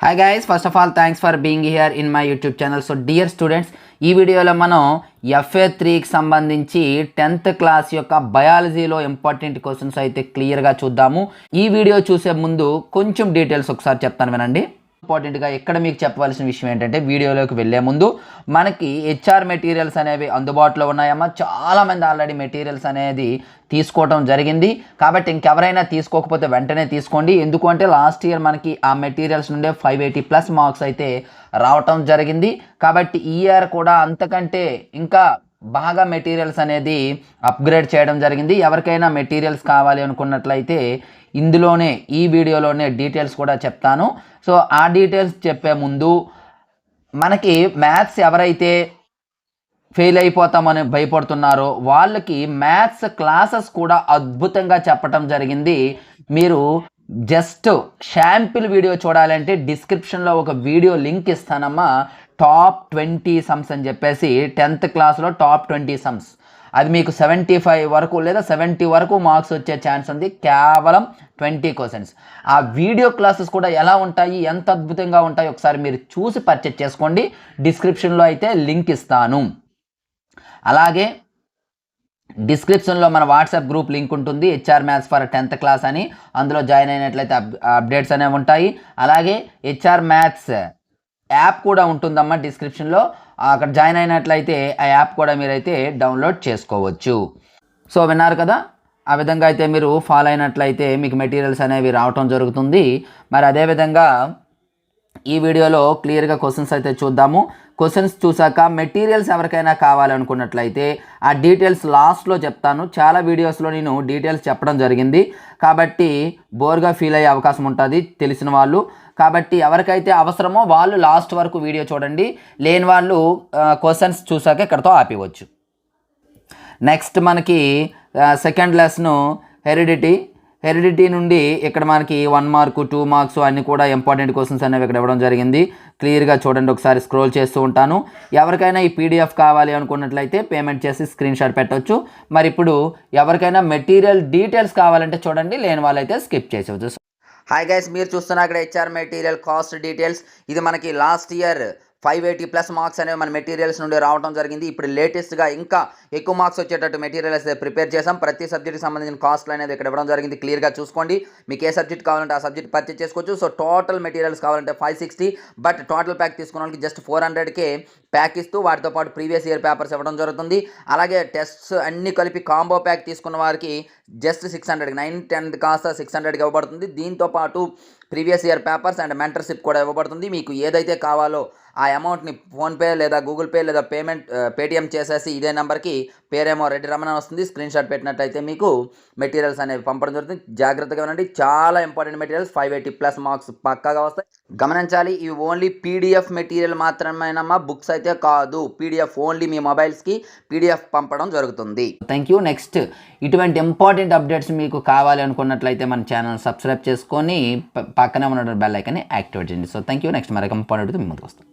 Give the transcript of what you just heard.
Hi guys, first of all thanks for being here in my YouTube channel. So dear students, ఈ వీడియోలో మనం FA3కి సంబంధించి 10th class యొక్క బయాలజీలో important questions అయితే క్లియర్గా చూద్దాము. ఈ వీడియో చూసే ముందు కొంచెం డీటెయిల్స్ ఒకసారి చెప్తాను వినండి. ఇంపార్టెంట్గా ఇక్కడ మీకు చెప్పవలసిన విషయం ఏంటంటే వీడియోలోకి వెళ్ళే ముందు మనకి హెచ్ఆర్ మెటీరియల్స్ అనేవి అందుబాటులో ఉన్నాయమ్మా. చాలామంది ఆల్రెడీ మెటీరియల్స్ అనేది తీసుకోవడం జరిగింది. కాబట్టి ఇంకెవరైనా తీసుకోకపోతే వెంటనే తీసుకోండి. ఎందుకంటే లాస్ట్ ఇయర్ మనకి ఆ మెటీరియల్స్ నుండే 580+ మార్క్స్ అయితే రావటం జరిగింది. కాబట్టి ఈ ఇయర్ కూడా అంతకంటే ఇంకా బాగా మెటీరియల్స్ అనేది అప్గ్రేడ్ చేయడం జరిగింది. ఎవరికైనా మెటీరియల్స్ కావాలి అనుకున్నట్లయితే ఇందులోనే ఈ వీడియోలోనే డీటెయిల్స్ కూడా చెప్తాను. సో ఆ డీటెయిల్స్ చెప్పే ముందు మనకి మ్యాథ్స్ ఎవరైతే ఫెయిల్ అయిపోతామని భయపడుతున్నారో వాళ్ళకి మ్యాథ్స్ క్లాసెస్ కూడా అద్భుతంగా చెప్పటం జరిగింది. మీరు జస్ట్ శాంపిల్ వీడియో చూడాలంటే డిస్క్రిప్షన్లో ఒక వీడియో లింక్ ఇస్తానమ్మా. టాప్ 20 సమ్స్ అని చెప్పేసి 10th క్లాస్లో టాప్ 20 సమ్స్, అది మీకు 75 వరకు లేదా 70 వరకు మార్క్స్ వచ్చే ఛాన్స్ ఉంది. కేవలం 20 క్వశ్చన్స్. ఆ వీడియో క్లాసెస్ కూడా ఎలా ఉంటాయి, ఎంత అద్భుతంగా ఉంటాయి ఒకసారి మీరు చూసి పర్చేజ్ చేసుకోండి. డిస్క్రిప్షన్లో అయితే లింక్ ఇస్తాను. అలాగే డిస్క్రిప్షన్లో మన వాట్సాప్ గ్రూప్ లింక్ ఉంటుంది, HR maths for 10th class అని. అందులో జాయిన్ అయినట్లయితే అప్డేట్స్ అనేవి ఉంటాయి. అలాగే హెచ్ఆర్ మ్యాథ్స్ యాప్ కూడా ఉంటుందమ్మా డిస్క్రిప్షన్లో. అక్కడ జాయిన్ అయినట్లయితే ఆ యాప్ కూడా మీరైతే డౌన్లోడ్ చేసుకోవచ్చు. సో విన్నారు కదా, ఆ విధంగా అయితే మీరు ఫాలో అయినట్లయితే మీకు మెటీరియల్స్ అనేవి రావటం జరుగుతుంది. మరి అదేవిధంగా ఈ వీడియోలో క్లియర్గా క్వశ్చన్స్ అయితే చూద్దాము. క్వశ్చన్స్ చూసాక మెటీరియల్స్ ఎవరికైనా కావాలనుకున్నట్లయితే ఆ డీటెయిల్స్ లాస్ట్లో చెప్తాను. చాలా వీడియోస్లో నేను డీటెయిల్స్ చెప్పడం జరిగింది కాబట్టి బోర్గా ఫీల్ అయ్యే అవకాశం ఉంటుంది తెలిసిన వాళ్ళు. కాబట్టి ఎవరికైతే అవసరమో వాళ్ళు లాస్ట్ వరకు వీడియో చూడండి. లేని వాళ్ళు క్వశ్చన్స్ చూసాక ఇక్కడతో ఆపివచ్చు. నెక్స్ట్ మనకి సెకండ్ లెసన్ హెరిడిటీ నుండి ఇక్కడ మనకి 1 మార్కు 2 మార్క్స్ అన్నీ కూడా ఇంపార్టెంట్ క్వశ్చన్స్ అనేవి ఇక్కడ ఇవ్వడం జరిగింది. క్లియర్గా చూడండి, ఒకసారి స్క్రోల్ చేస్తూ ఉంటాను. ఎవరికైనా ఈ PDF కావాలి అనుకున్నట్లయితే పేమెంట్ చేసి స్క్రీన్ షాట్ పెట్టవచ్చు. మరి ఇప్పుడు ఎవరికైనా మెటీరియల్ డీటెయిల్స్ కావాలంటే చూడండి, లేని వాళ్ళైతే స్కిప్ చేసేవచ్చు. హాయ్ గైస్, మీరు చూస్తున్న అక్కడ హెచ్ఆర్ మెటీరియల్ కాస్ట్ డీటెయిల్స్. ఇది మనకి లాస్ట్ ఇయర్ 580+ మార్క్స్ అనేవి మన మెటీరియల్స్ నుండి రావడం జరిగింది. ఇప్పుడు లేటెస్ట్గా ఇంకా ఎక్కువ మార్క్స్ వచ్చేటట్టు మెటీరియల్స్ ప్రిపేర్ చేసాం. ప్రతి సబ్జెక్ట్కి సంబంధించిన కాస్ట్లు అనేది ఇక్కడ ఇవ్వడం జరిగింది. క్లియర్గా చూసుకోండి. మీకు ఏ సబ్జెక్ట్ కావాలంటే ఆ సబ్జెక్ట్ పర్చేజ్ చేసుకోవచ్చు. సో టోటల్ మెటీరియల్స్ కావాలంటే 560, బట్ టోటల్ ప్యాక్ తీసుకున్న వాళ్ళకి జస్ట్ 400కే ప్యాక్ ఇస్తూ వాటితో పాటు ప్రీవియస్ ఇయర్ పేపర్స్ ఇవ్వడం జరుగుతుంది. అలాగే టెస్ట్స్ అన్నీ కలిపి కాంబో ప్యాక్ తీసుకున్న వారికి జస్ట్ 600, 9, 10 కాస్త 600కి ఇవ్వబడుతుంది. దీంతో పాటు previous year papers and mentorship కూడా ఇవ్వబడుతుంది. మీకు ఏదైతే కావాలో ఆ అమౌంట్ని ఫోన్పే లేదా గూగుల్ పే లేదా పేటిఎం చేసేసి ఇదే నెంబర్కి పేరేమో రెడ్డి రమణ వస్తుంది, స్క్రీన్ షాట్ పెట్టినట్టయితే మీకు మెటీరియల్స్ అనేవి పంపడం జరుగుతుంది. జాగ్రత్తగా వినండి, చాలా ఇంపార్టెంట్ మెటీరియల్స్. 580+ మార్క్స్ పక్కాగా వస్తాయి. గమనించాలి, ఇవి ఓన్లీ PDF మెటీరియల్ మాత్రమేనమ్మా, బుక్స్ అయితే కాదు. PDF ఓన్లీ మీ మొబైల్స్కి PDF పంపడం జరుగుతుంది. Thank you. నెక్స్ట్ ఇటువంటి ఇంపార్టెంట్ అప్డేట్స్ మీకు కావాలి అనుకున్నట్లయితే మన ఛానల్ సబ్స్క్రైబ్ చేసుకొని పక్కనే ఉన్న బెల్ ఐకాన్ని యాక్టివేట్ చేయండి. So thank you. నెక్స్ట్ మరొక ఇంపార్టెంట్ మీ ముందుకు వస్తాం.